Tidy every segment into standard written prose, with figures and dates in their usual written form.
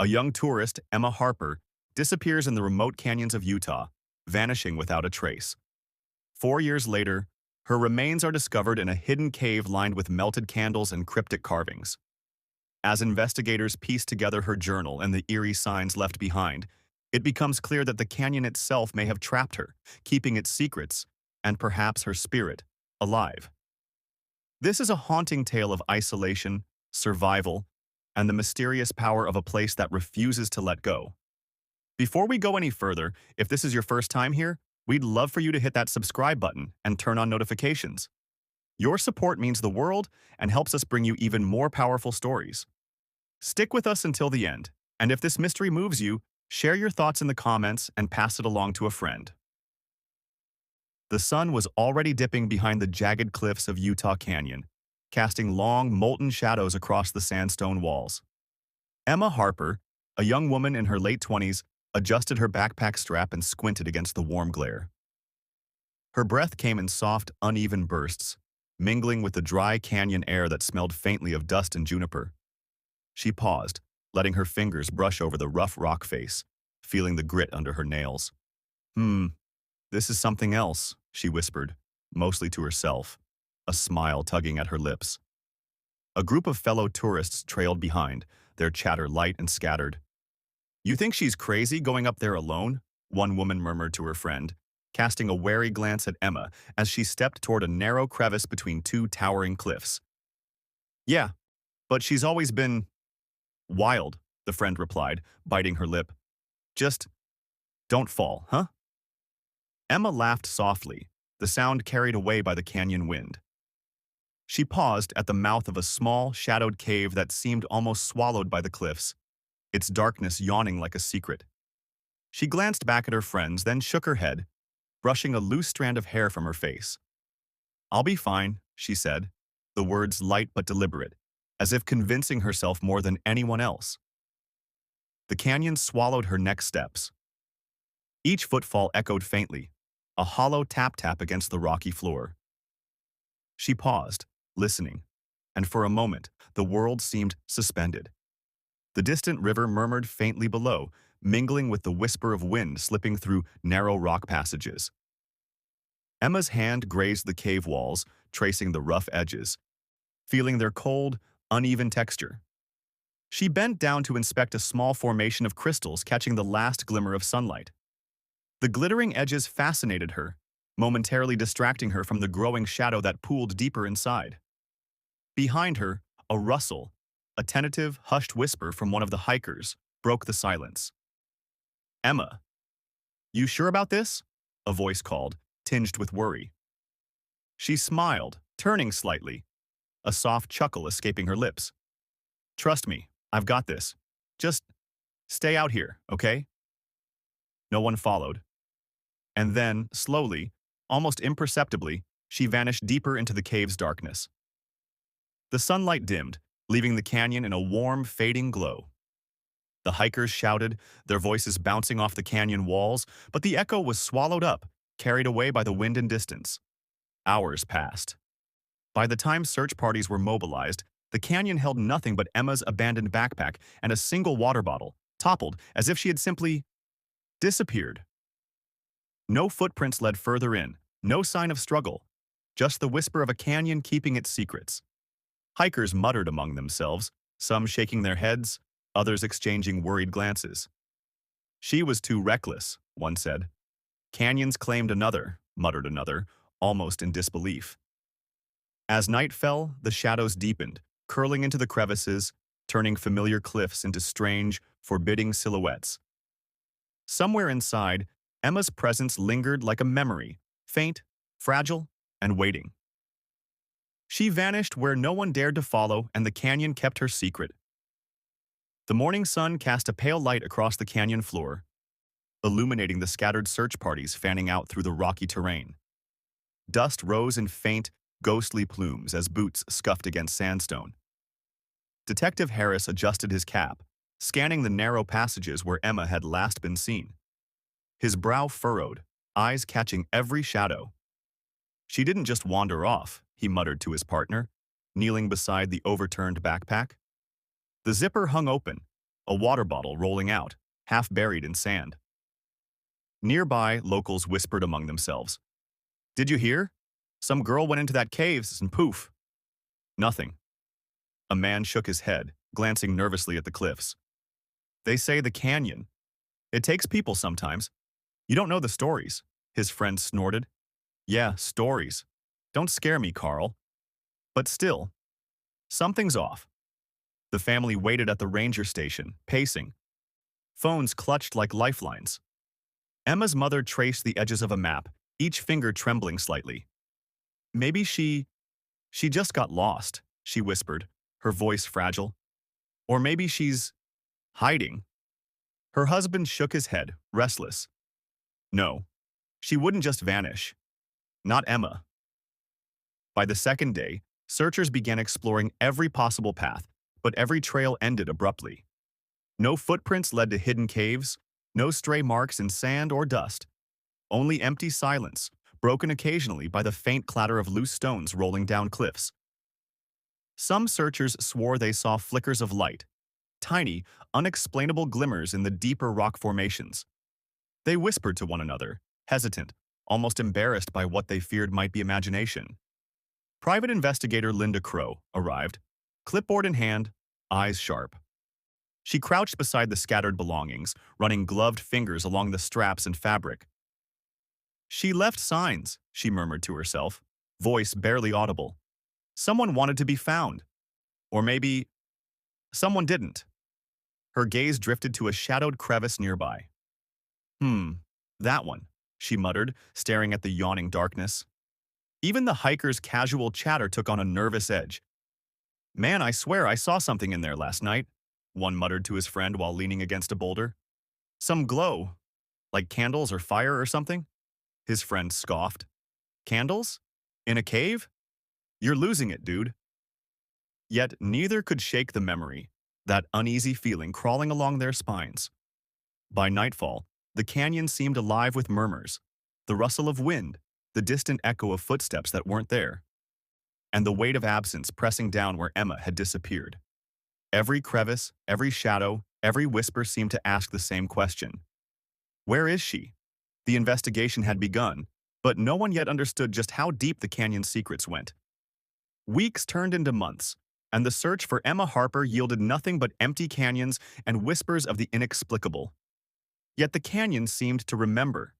A young tourist, Emma Harper, disappears in the remote canyons of Utah, vanishing without a trace. 4 years later, her remains are discovered in a hidden cave lined with melted candles and cryptic carvings. As investigators piece together her journal and the eerie signs left behind, it becomes clear that the canyon itself may have trapped her, keeping its secrets, and perhaps her spirit, alive. This is a haunting tale of isolation, survival, and the mysterious power of a place that refuses to let go. Before we go any further, if this is your first time here, we'd love for you to hit that subscribe button and turn on notifications. Your support means the world and helps us bring you even more powerful stories. Stick with us until the end, and if this mystery moves you, share your thoughts in the comments and pass it along to a friend. The sun was already dipping behind the jagged cliffs of Utah Canyon, casting long, molten shadows across the sandstone walls. Emma Harper, a young woman in her late 20s, adjusted her backpack strap and squinted against the warm glare. Her breath came in soft, uneven bursts, mingling with the dry canyon air that smelled faintly of dust and juniper. She paused, letting her fingers brush over the rough rock face, feeling the grit under her nails. This is something else, she whispered, mostly to herself, a smile tugging at her lips. A group of fellow tourists trailed behind, their chatter light and scattered. "You think she's crazy going up there alone?" one woman murmured to her friend, casting a wary glance at Emma as she stepped toward a narrow crevice between two towering cliffs. "Yeah, but she's always been wild," the friend replied, biting her lip. "Just don't fall, huh?" Emma laughed softly, the sound carried away by the canyon wind. She paused at the mouth of a small, shadowed cave that seemed almost swallowed by the cliffs, its darkness yawning like a secret. She glanced back at her friends, then shook her head, brushing a loose strand of hair from her face. "I'll be fine," she said, the words light but deliberate, as if convincing herself more than anyone else. The canyon swallowed her next steps. Each footfall echoed faintly, a hollow tap-tap against the rocky floor. She paused, listening, and for a moment, the world seemed suspended. The distant river murmured faintly below, mingling with the whisper of wind slipping through narrow rock passages. Emma's hand grazed the cave walls, tracing the rough edges, feeling their cold, uneven texture. She bent down to inspect a small formation of crystals catching the last glimmer of sunlight. The glittering edges fascinated her, momentarily distracting her from the growing shadow that pooled deeper inside. Behind her, a rustle, a tentative, hushed whisper from one of the hikers, broke the silence. "Emma, you sure about this?" a voice called, tinged with worry. She smiled, turning slightly, a soft chuckle escaping her lips. "Trust me, I've got this. Just stay out here, okay?" No one followed. And then, slowly, almost imperceptibly, she vanished deeper into the cave's darkness. The sunlight dimmed, leaving the canyon in a warm, fading glow. The hikers shouted, their voices bouncing off the canyon walls, but the echo was swallowed up, carried away by the wind and distance. Hours passed. By the time search parties were mobilized, the canyon held nothing but Emma's abandoned backpack and a single water bottle, toppled as if she had simply disappeared. No footprints led further in, no sign of struggle, just the whisper of a canyon keeping its secrets. Hikers muttered among themselves, some shaking their heads, others exchanging worried glances. "She was too reckless," one said. "Canyons claimed another," muttered another, almost in disbelief. As night fell, the shadows deepened, curling into the crevices, turning familiar cliffs into strange, forbidding silhouettes. Somewhere inside, Emma's presence lingered like a memory, faint, fragile, and waiting. She vanished where no one dared to follow, and the canyon kept her secret. The morning sun cast a pale light across the canyon floor, illuminating the scattered search parties fanning out through the rocky terrain. Dust rose in faint, ghostly plumes as boots scuffed against sandstone. Detective Harris adjusted his cap, scanning the narrow passages where Emma had last been seen. His brow furrowed, eyes catching every shadow. "She didn't just wander off," he muttered to his partner, kneeling beside the overturned backpack. The zipper hung open, a water bottle rolling out, half buried in sand. Nearby, locals whispered among themselves. Did you hear? Some girl went into that caves and poof. Nothing. A man shook his head, glancing nervously at the cliffs. They say the canyon. It takes people sometimes. You don't know the stories, his friend snorted. Yeah, stories. Don't scare me, Carl. But still, something's off. The family waited at the ranger station, pacing. Phones clutched like lifelines. Emma's mother traced the edges of a map, each finger trembling slightly. Maybe she just got lost, she whispered, her voice fragile. Or maybe she's hiding. Her husband shook his head, restless. No, she wouldn't just vanish. Not Emma. By the second day, searchers began exploring every possible path, but every trail ended abruptly. No footprints led to hidden caves, no stray marks in sand or dust. Only empty silence, broken occasionally by the faint clatter of loose stones rolling down cliffs. Some searchers swore they saw flickers of light, tiny, unexplainable glimmers in the deeper rock formations. They whispered to one another, hesitant, almost embarrassed by what they feared might be imagination. Private investigator Linda Crow arrived, clipboard in hand, eyes sharp. She crouched beside the scattered belongings, running gloved fingers along the straps and fabric. She left signs, she murmured to herself, voice barely audible. Someone wanted to be found. Or maybe someone didn't. Her gaze drifted to a shadowed crevice nearby. That one, she muttered, staring at the yawning darkness. Even the hiker's casual chatter took on a nervous edge. Man, I swear I saw something in there last night, one muttered to his friend while leaning against a boulder. Some glow, like candles or fire or something? His friend scoffed. Candles? In a cave? You're losing it, dude. Yet neither could shake the memory, that uneasy feeling crawling along their spines. By nightfall, the canyon seemed alive with murmurs, the rustle of wind, the distant echo of footsteps that weren't there, and the weight of absence pressing down where Emma had disappeared. Every crevice, every shadow, every whisper seemed to ask the same question. Where is she? The investigation had begun, but no one yet understood just how deep the canyon's secrets went. Weeks turned into months, and the search for Emma Harper yielded nothing but empty canyons and whispers of the inexplicable. Yet the canyon seemed to remember.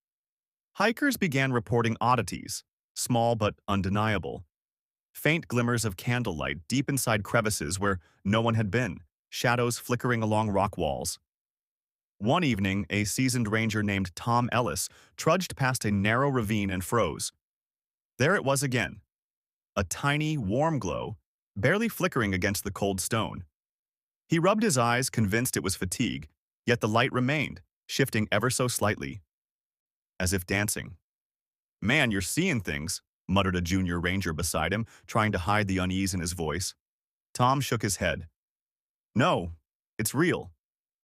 Hikers began reporting oddities, small but undeniable. Faint glimmers of candlelight deep inside crevices where no one had been, shadows flickering along rock walls. One evening, a seasoned ranger named Tom Ellis trudged past a narrow ravine and froze. There it was again, a tiny, warm glow, barely flickering against the cold stone. He rubbed his eyes, convinced it was fatigue, yet the light remained, shifting ever so slightly, as if dancing. Man, you're seeing things, muttered a junior ranger beside him, trying to hide the unease in his voice. Tom shook his head. No, it's real.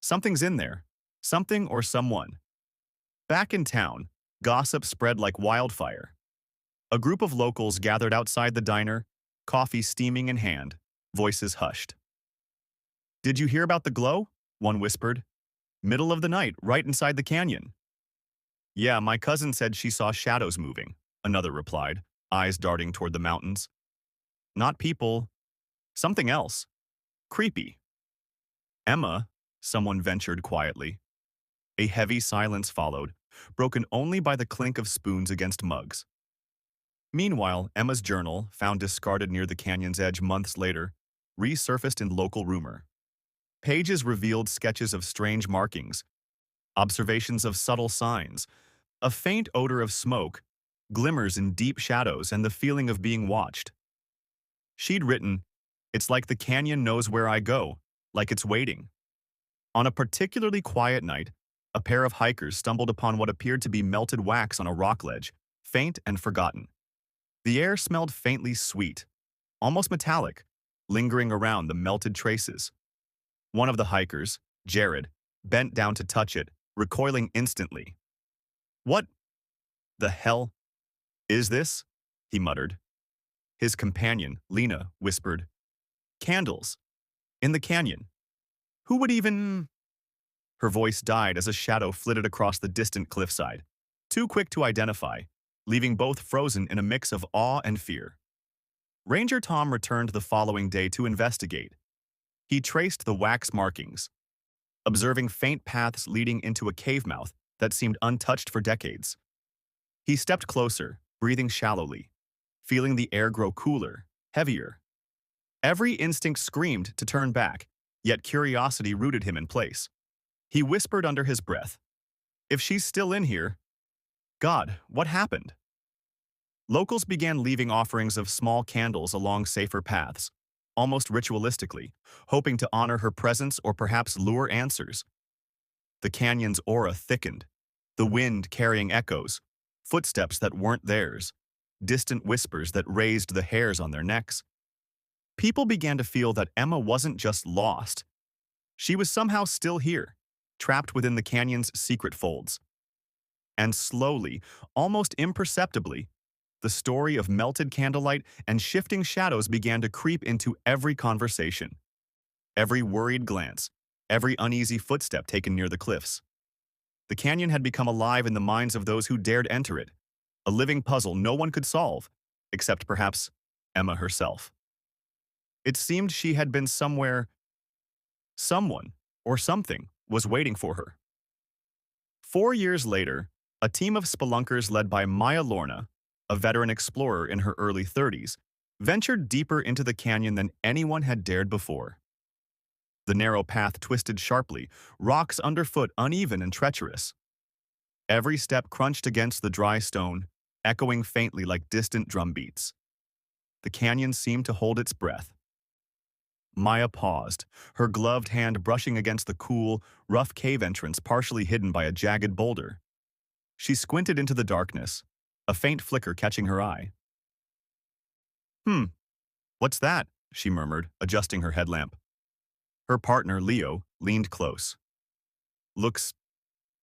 Something's in there. Something or someone. Back in town, gossip spread like wildfire. A group of locals gathered outside the diner, coffee steaming in hand, voices hushed. Did you hear about the glow? One whispered. Middle of the night, right inside the canyon. Yeah, my cousin said she saw shadows moving, another replied, eyes darting toward the mountains. Not people. Something else. Creepy. Emma, someone ventured quietly. A heavy silence followed, broken only by the clink of spoons against mugs. Meanwhile, Emma's journal, found discarded near the canyon's edge months later, resurfaced in local rumor. Pages revealed sketches of strange markings, observations of subtle signs, a faint odor of smoke, glimmers in deep shadows, and the feeling of being watched. She'd written, "It's like the canyon knows where I go, like it's waiting." On a particularly quiet night, a pair of hikers stumbled upon what appeared to be melted wax on a rock ledge, faint and forgotten. The air smelled faintly sweet, almost metallic, lingering around the melted traces. One of the hikers, Jared, bent down to touch it, recoiling instantly. What the hell is this? He muttered. His companion, Lena, whispered, Candles. In the canyon. Who would even Her voice died as a shadow flitted across the distant cliffside, too quick to identify, leaving both frozen in a mix of awe and fear. Ranger Tom returned the following day to investigate. He traced the wax markings, observing faint paths leading into a cave mouth that seemed untouched for decades. He stepped closer, breathing shallowly, feeling the air grow cooler, heavier. Every instinct screamed to turn back, yet curiosity rooted him in place. He whispered under his breath, "If she's still in here, God, what happened?" Locals began leaving offerings of small candles along safer paths, almost ritualistically, hoping to honor her presence or perhaps lure answers. The canyon's aura thickened, the wind carrying echoes, footsteps that weren't theirs, distant whispers that raised the hairs on their necks. People began to feel that Emma wasn't just lost. She was somehow still here, trapped within the canyon's secret folds. And slowly, almost imperceptibly, the story of melted candlelight and shifting shadows began to creep into every conversation. Every worried glance, every uneasy footstep taken near the cliffs. The canyon had become alive in the minds of those who dared enter it, a living puzzle no one could solve, except perhaps Emma herself. It seemed she had been somewhere, someone, or something was waiting for her. 4 years later, a team of spelunkers led by Maya Lorna, a veteran explorer in her early 30s, ventured deeper into the canyon than anyone had dared before. The narrow path twisted sharply, rocks underfoot uneven and treacherous. Every step crunched against the dry stone, echoing faintly like distant drum beats. The canyon seemed to hold its breath. Maya paused, her gloved hand brushing against the cool, rough cave entrance partially hidden by a jagged boulder. She squinted into the darkness, a faint flicker catching her eye. What's that?" she murmured, adjusting her headlamp. Her partner, Leo, leaned close. "Looks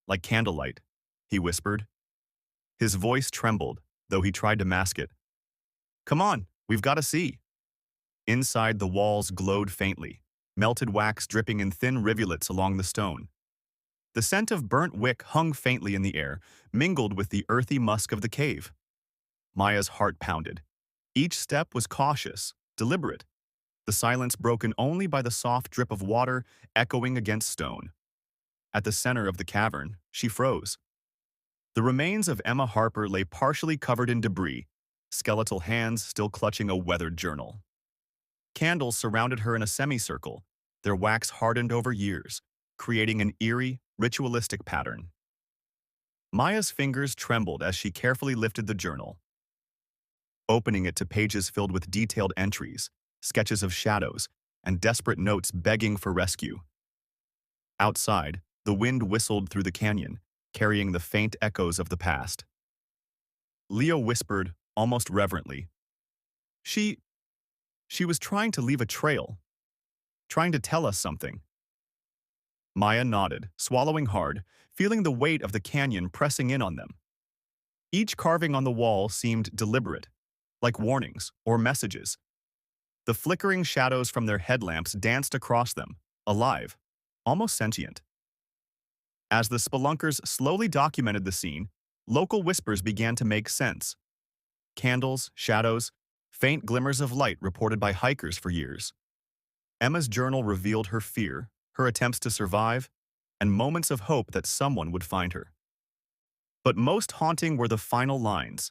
like candlelight," he whispered. His voice trembled, though he tried to mask it. "Come on, we've got to see." Inside, the walls glowed faintly, melted wax dripping in thin rivulets along the stone. The scent of burnt wick hung faintly in the air, mingled with the earthy musk of the cave. Maya's heart pounded. Each step was cautious, deliberate, the silence broken only by the soft drip of water echoing against stone. At the center of the cavern, she froze. The remains of Emma Harper lay partially covered in debris, skeletal hands still clutching a weathered journal. Candles surrounded her in a semicircle, their wax hardened over years, creating an eerie, ritualistic pattern. Maya's fingers trembled as she carefully lifted the journal, opening it to pages filled with detailed entries, sketches of shadows, and desperate notes begging for rescue. Outside, the wind whistled through the canyon, carrying the faint echoes of the past. Leo whispered, almost reverently, She was trying to leave a trail, trying to tell us something." Maya nodded, swallowing hard, feeling the weight of the canyon pressing in on them. Each carving on the wall seemed deliberate, like warnings or messages. The flickering shadows from their headlamps danced across them, alive, almost sentient. As the spelunkers slowly documented the scene, local whispers began to make sense. Candles, shadows, faint glimmers of light reported by hikers for years. Emma's journal revealed her fear, her attempts to survive, and moments of hope that someone would find her. But most haunting were the final lines.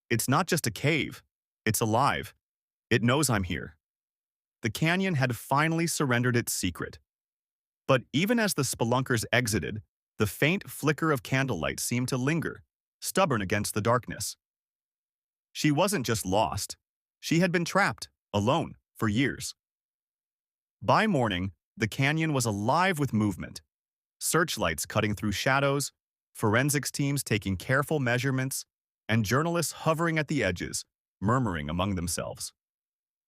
"It's not just a cave. It's alive. It knows I'm here." The canyon had finally surrendered its secret. But even as the spelunkers exited, the faint flicker of candlelight seemed to linger, stubborn against the darkness. She wasn't just lost. She had been trapped, alone, for years. By morning, the canyon was alive with movement. Searchlights cutting through shadows, forensics teams taking careful measurements, and journalists hovering at the edges, murmuring among themselves.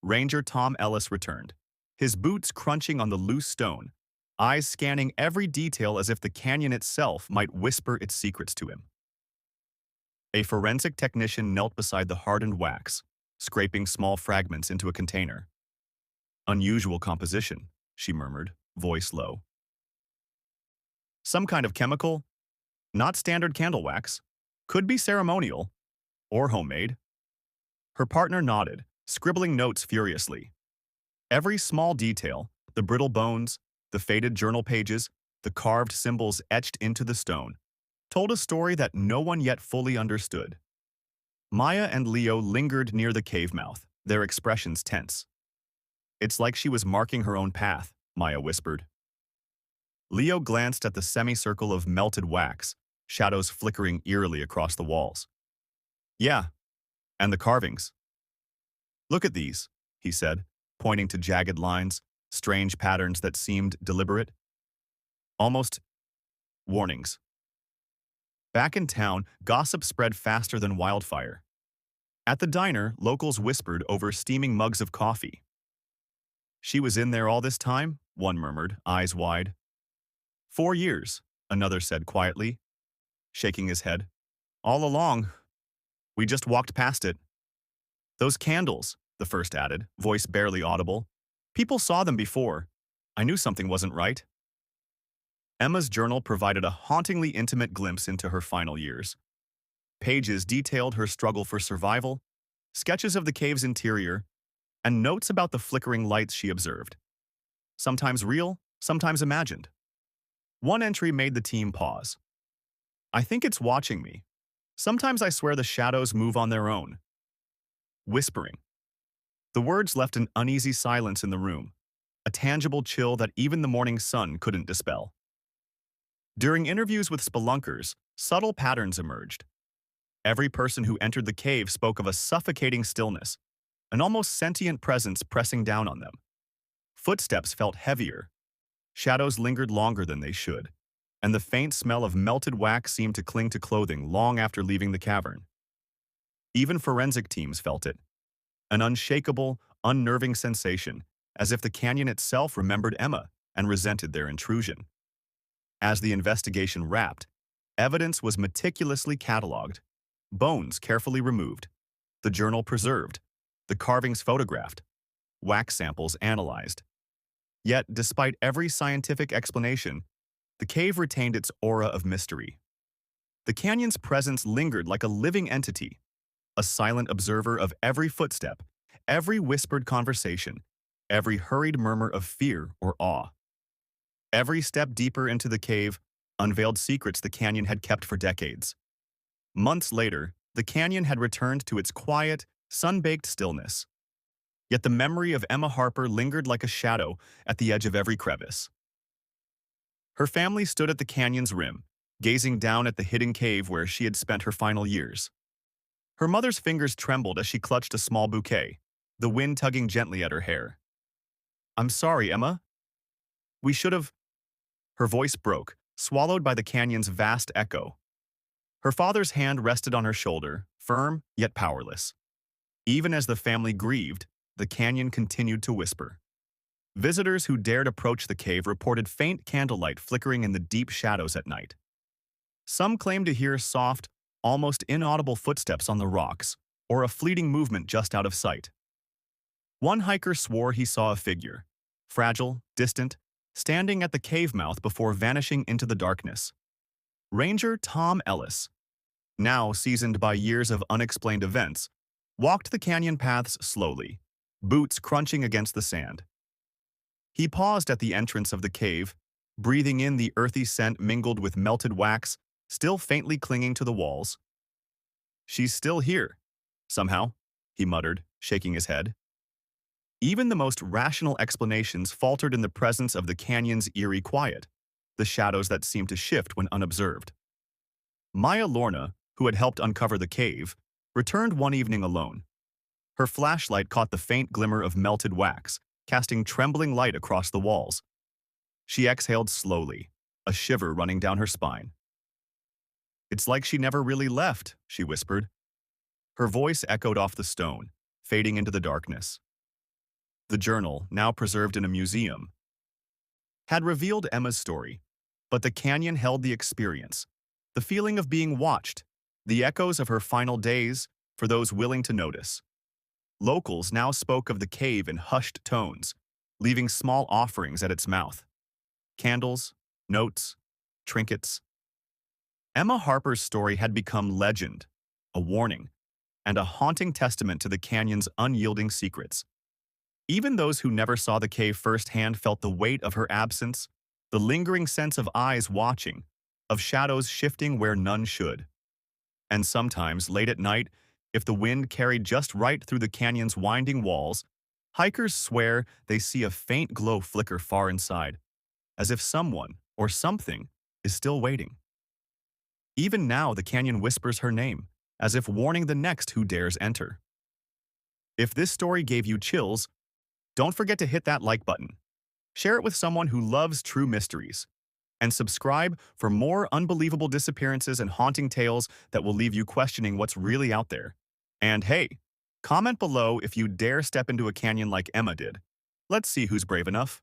Ranger Tom Ellis returned, his boots crunching on the loose stone, eyes scanning every detail as if the canyon itself might whisper its secrets to him. A forensic technician knelt beside the hardened wax, scraping small fragments into a container. "Unusual composition," she murmured, voice low. Some kind of chemical, not standard candle wax. Could be ceremonial or homemade. Her partner nodded, scribbling notes furiously. Every small detail, the brittle bones, the faded journal pages, the carved symbols etched into the stone, told a story that no one yet fully understood. Maya and Leo lingered near the cave mouth, their expressions tense. It's like she was marking her own path, Maya whispered. Leo glanced at the semicircle of melted wax, shadows flickering eerily across the walls. Yeah, and the carvings. Look at these, he said, pointing to jagged lines, strange patterns that seemed deliberate. Almost warnings. Back in town, gossip spread faster than wildfire. At the diner, locals whispered over steaming mugs of coffee. She was in there all this time, one murmured, eyes wide. 4 years, another said quietly, shaking his head. All along. We just walked past it. Those candles, the first added, voice barely audible. People saw them before. I knew something wasn't right. Emma's journal provided a hauntingly intimate glimpse into her final years. Pages detailed her struggle for survival, sketches of the cave's interior, and notes about the flickering lights she observed. Sometimes real, sometimes imagined. One entry made the team pause. I think it's watching me. Sometimes I swear the shadows move on their own. Whispering. The words left an uneasy silence in the room, a tangible chill that even the morning sun couldn't dispel. During interviews with spelunkers, subtle patterns emerged. Every person who entered the cave spoke of a suffocating stillness, an almost sentient presence pressing down on them. Footsteps felt heavier. Shadows lingered longer than they should, and the faint smell of melted wax seemed to cling to clothing long after leaving the cavern. Even forensic teams felt it, an unshakable, unnerving sensation, as if the canyon itself remembered Emma and resented their intrusion. As the investigation wrapped, evidence was meticulously catalogued, bones carefully removed, the journal preserved, the carvings photographed, wax samples analyzed. Yet, despite every scientific explanation, the cave retained its aura of mystery. The canyon's presence lingered like a living entity, a silent observer of every footstep, every whispered conversation, every hurried murmur of fear or awe. Every step deeper into the cave unveiled secrets the canyon had kept for decades. Months later, the canyon had returned to its quiet, sun-baked stillness. Yet the memory of Emma Harper lingered like a shadow at the edge of every crevice. Her family stood at the canyon's rim, gazing down at the hidden cave where she had spent her final years. Her mother's fingers trembled as she clutched a small bouquet, the wind tugging gently at her hair. I'm sorry, Emma. We should have... Her voice broke, swallowed by the canyon's vast echo. Her father's hand rested on her shoulder, firm yet powerless. Even as the family grieved, the canyon continued to whisper. Visitors who dared approach the cave reported faint candlelight flickering in the deep shadows at night. Some claimed to hear soft, almost inaudible footsteps on the rocks, or a fleeting movement just out of sight. One hiker swore he saw a figure, fragile, distant, standing at the cave mouth before vanishing into the darkness. Ranger Tom Ellis, now seasoned by years of unexplained events, walked the canyon paths slowly, boots crunching against the sand. He paused at the entrance of the cave, breathing in the earthy scent mingled with melted wax, still faintly clinging to the walls. She's still here, somehow, he muttered, shaking his head. Even the most rational explanations faltered in the presence of the canyon's eerie quiet, the shadows that seemed to shift when unobserved. Maya Lorna, who had helped uncover the cave, returned one evening alone. Her flashlight caught the faint glimmer of melted wax, casting trembling light across the walls. She exhaled slowly, a shiver running down her spine. It's like she never really left, she whispered. Her voice echoed off the stone, fading into the darkness. The journal, now preserved in a museum, had revealed Emma's story, but the canyon held the experience, the feeling of being watched, the echoes of her final days for those willing to notice. Locals now spoke of the cave in hushed tones, leaving small offerings at its mouth. Candles, notes, trinkets. Emma Harper's story had become legend, a warning, and a haunting testament to the canyon's unyielding secrets. Even those who never saw the cave firsthand felt the weight of her absence, the lingering sense of eyes watching, of shadows shifting where none should. And sometimes, late at night, if the wind carried just right through the canyon's winding walls, hikers swear they see a faint glow flicker far inside, as if someone or something is still waiting. Even now, the canyon whispers her name, as if warning the next who dares enter. If this story gave you chills, don't forget to hit that like button. Share it with someone who loves true mysteries. And subscribe for more unbelievable disappearances and haunting tales that will leave you questioning what's really out there. And hey, comment below if you dare step into a canyon like Emma did. Let's see who's brave enough.